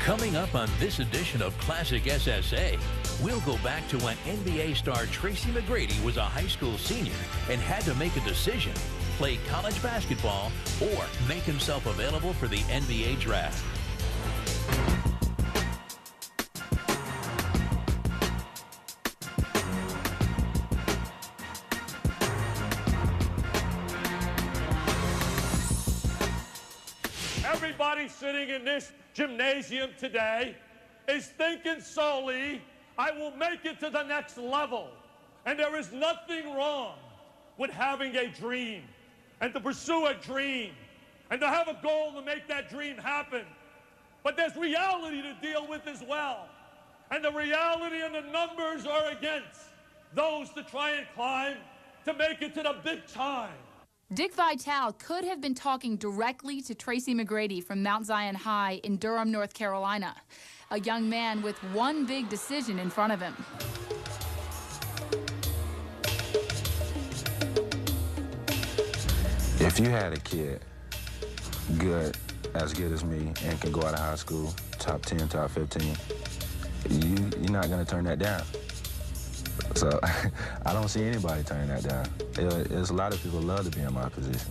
Coming up on this edition of Classic SSA, we'll go back to when NBA star Tracy McGrady was a high school senior and had to make a decision: play college basketball or make himself available for the NBA draft. Everybody sitting in this gymnasium today is thinking solely, I will make it to the next level. And there is nothing wrong with having a dream and to pursue a dream and to have a goal to make that dream happen. But there's reality to deal with as well. And the reality and the numbers are against those to try and climb to make it to the big time. Dick Vitale could have been talking directly to Tracy McGrady from Mount Zion High in Durham, North Carolina, a young man with one big decision in front of him. If you had a kid as good as me and can go out of high school, top 10, top 15, you're not going to turn that down. So I don't see anybody turning that down. There's a lot of people who love to be in my position.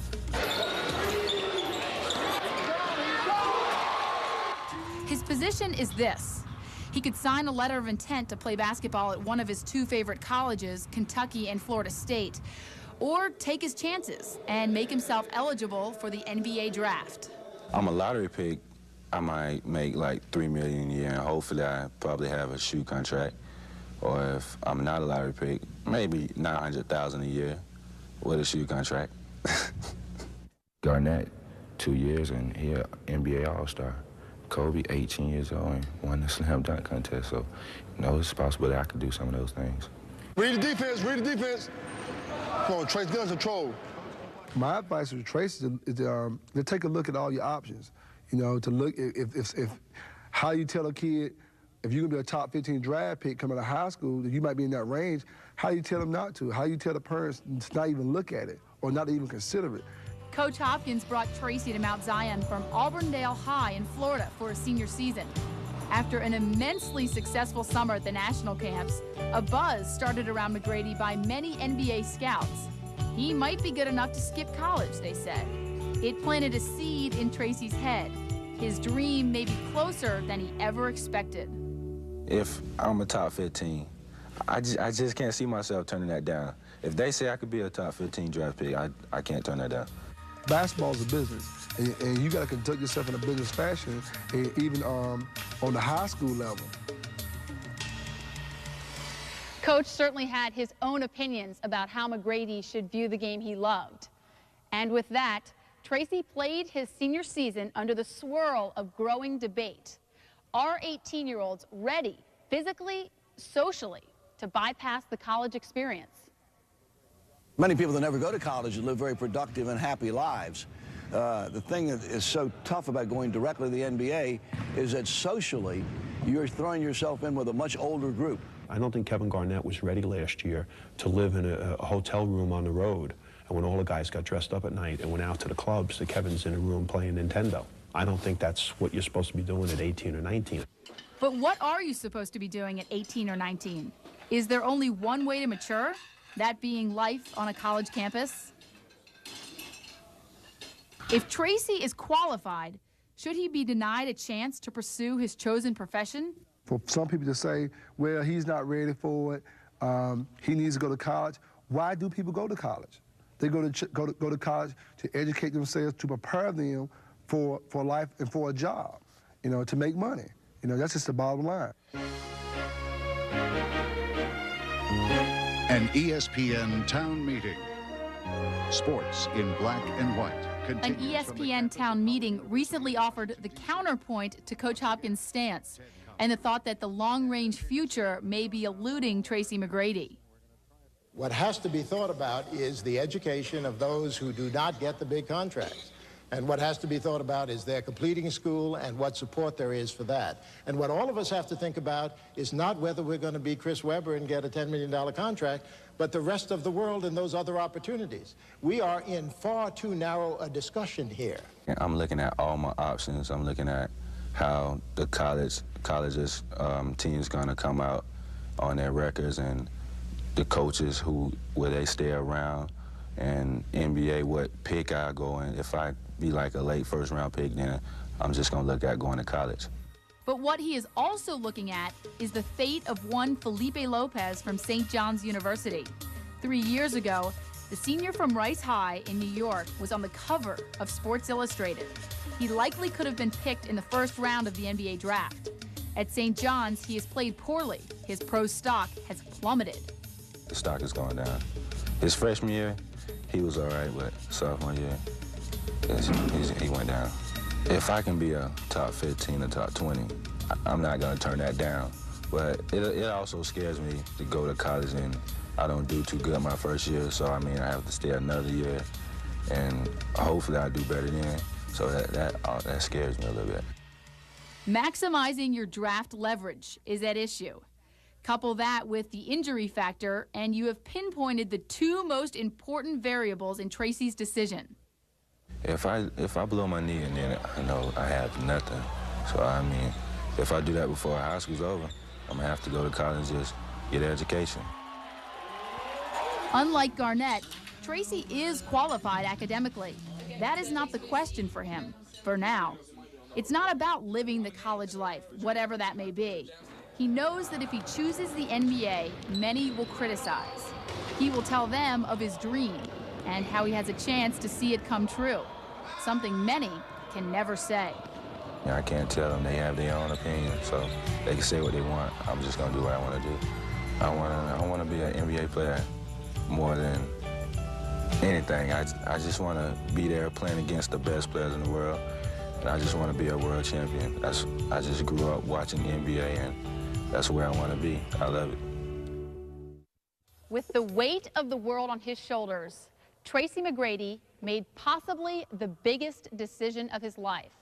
His position is this. He could sign a letter of intent to play basketball at one of his two favorite colleges, Kentucky and Florida State, or take his chances and make himself eligible for the NBA draft. I'm a lottery pick. I might make like $3 million a year, and hopefully I probably have a shoe contract. Or if I'm not a lottery pick, maybe $900,000 a year with a shoe contract. Garnett, 2 years, and he an NBA All-Star. Kobe, 18 years old, and won the slam dunk contest. So, you know, it's possible that I could do some of those things. Read the defense, read the defense. Come on, Trace, get under control. My advice to Trace is to take a look at all your options. You know, to look if how you tell a kid, if you're going to be a top 15 draft pick coming out of high school, you might be in that range, how you tell them not to? How you tell the parents to not even look at it or not even consider it? Coach Hopkins brought Tracy to Mount Zion from Auburndale High in Florida for his senior season. After an immensely successful summer at the national camps, a buzz started around McGrady by many NBA scouts. He might be good enough to skip college, they said. It planted a seed in Tracy's head. His dream may be closer than he ever expected. If I'm a top 15, I just can't see myself turning that down. If they say I could be a top 15 draft pick, I can't turn that down. Basketball is a business, and you got to conduct yourself in a business fashion, even on the high school level. Coach certainly had his own opinions about how McGrady should view the game he loved. And with that, Tracy played his senior season under the swirl of growing debate. Are 18-year-olds ready, physically, socially, to bypass the college experience? Many people that never go to college live very productive and happy lives. The thing that is so tough about going directly to the NBA is that socially, you're throwing yourself in with a much older group. I don't think Kevin Garnett was ready last year to live in a hotel room on the road. And when all the guys got dressed up at night and went out to the clubs, the Kevin's in a room playing Nintendo. I don't think that's what you're supposed to be doing at 18 or 19. But what are you supposed to be doing at 18 or 19? Is there only one way to mature? That being life on a college campus? If Tracy is qualified, should he be denied a chance to pursue his chosen profession? For some people to say, well, he's not ready for it, he needs to go to college. Why do people go to college? They go to college to educate themselves, to prepare them for life and for a job, you know, to make money. You know, that's just the bottom line. An ESPN town meeting. Sports in black and white. An ESPN town meeting recently offered the counterpoint to Coach Hopkins' stance and the thought that the long-range future may be eluding Tracy McGrady. What has to be thought about is the education of those who do not get the big contracts. And what has to be thought about is their completing school and what support there is for that. And what all of us have to think about is not whether we're going to be Chris Webber and get a $10 million contract, but the rest of the world and those other opportunities. We are in far too narrow a discussion here. I'm looking at all my options. I'm looking at how the colleges teams gonna come out on their records, and the coaches where they stay around, and NBA what pick I go in. If I be like a late first-round pick, then I'm just gonna look at going to college. But what he is also looking at is the fate of one Felipe Lopez from St. John's University. 3 years ago, the senior from Rice High in New York was on the cover of Sports Illustrated. He likely could have been picked in the first round of the NBA draft. At St. John's, he has played poorly. His pro stock has plummeted. The stock is going down. His freshman year, he was all right, but sophomore year, he went down. If I can be a top 15 or top 20, I'm not going to turn that down. But it also scares me to go to college and I don't do too good my first year, so I mean I have to stay another year, and hopefully I do better then. So that scares me a little bit. Maximizing your draft leverage is at issue. Couple that with the injury factor, and you have pinpointed the two most important variables in Tracy's decision. If I blow my knee and then I know I have nothing, so I mean, if I do that before high school's over, I'm gonna have to go to college and just get an education. Unlike Garnett, Tracy is qualified academically. That is not the question for him, for now. It's not about living the college life, whatever that may be. He knows that if he chooses the NBA, many will criticize. He will tell them of his dream and how he has a chance to see it come true, something many can never say. I can't tell them. They have their own opinion, so they can say what they want. I'm just gonna do what I want to do. I want to be an NBA player more than anything. I just want to be there playing against the best players in the world, and I just want to be a world champion. I just grew up watching the NBA, and that's where I want to be. I love it. With the weight of the world on his shoulders, Tracy McGrady made possibly the biggest decision of his life.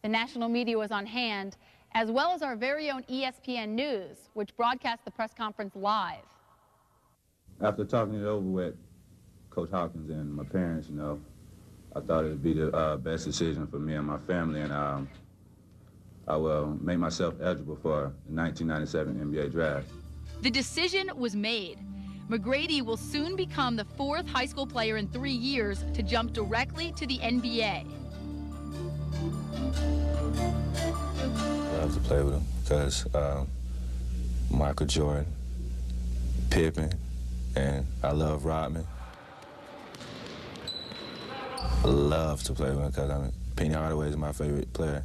The national media was on hand, as well as our very own ESPN News, which broadcast the press conference live. After talking it over with Coach Hawkins and my parents, I thought it would be the best decision for me and my family, and I will make myself eligible for the 1997 NBA draft. The decision was made. McGrady will soon become the 4th high school player in 3 years to jump directly to the NBA. I love to play with him because Michael Jordan, Pippen, and I love Rodman. I love to play with him because Penny Hardaway is my favorite player.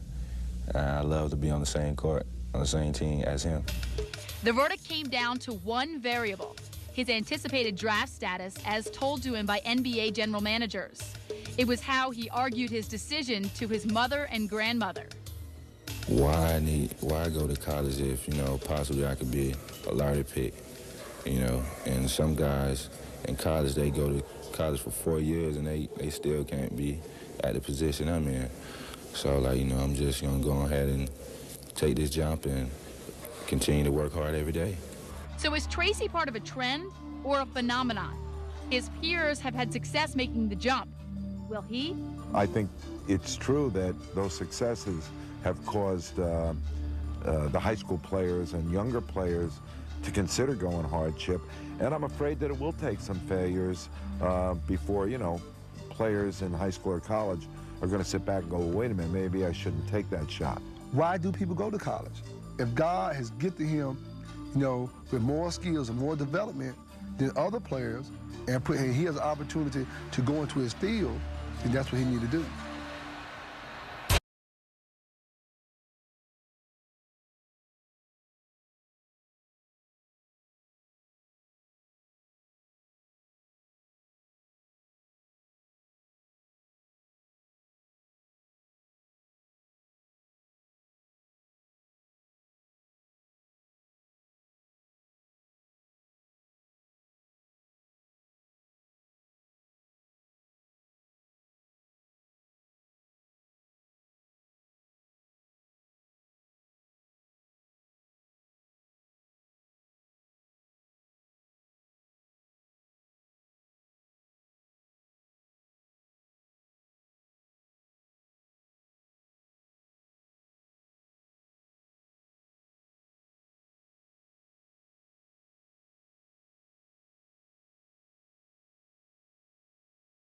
And I love to be on the same court, on the same team as him. The verdict came down to one variable: his anticipated draft status as told to him by NBA general managers. It was how he argued his decision to his mother and grandmother. Why go to college if, possibly I could be a lottery pick, and some guys in college, they go to college for 4 years and they still can't be at the position I'm in. So, I'm just going to go ahead and take this jump and continue to work hard every day. So is Tracy part of a trend or a phenomenon? His peers have had success making the jump. Will he? I think it's true that those successes have caused the high school players and younger players to consider going hardship. And I'm afraid that it will take some failures before, players in high school or college are going to sit back and go, well, wait a minute, maybe I shouldn't take that shot. Why do people go to college? If God has gifted him, with more skills and more development than other players, and he has an opportunity to go into his field, then that's what he needs to do.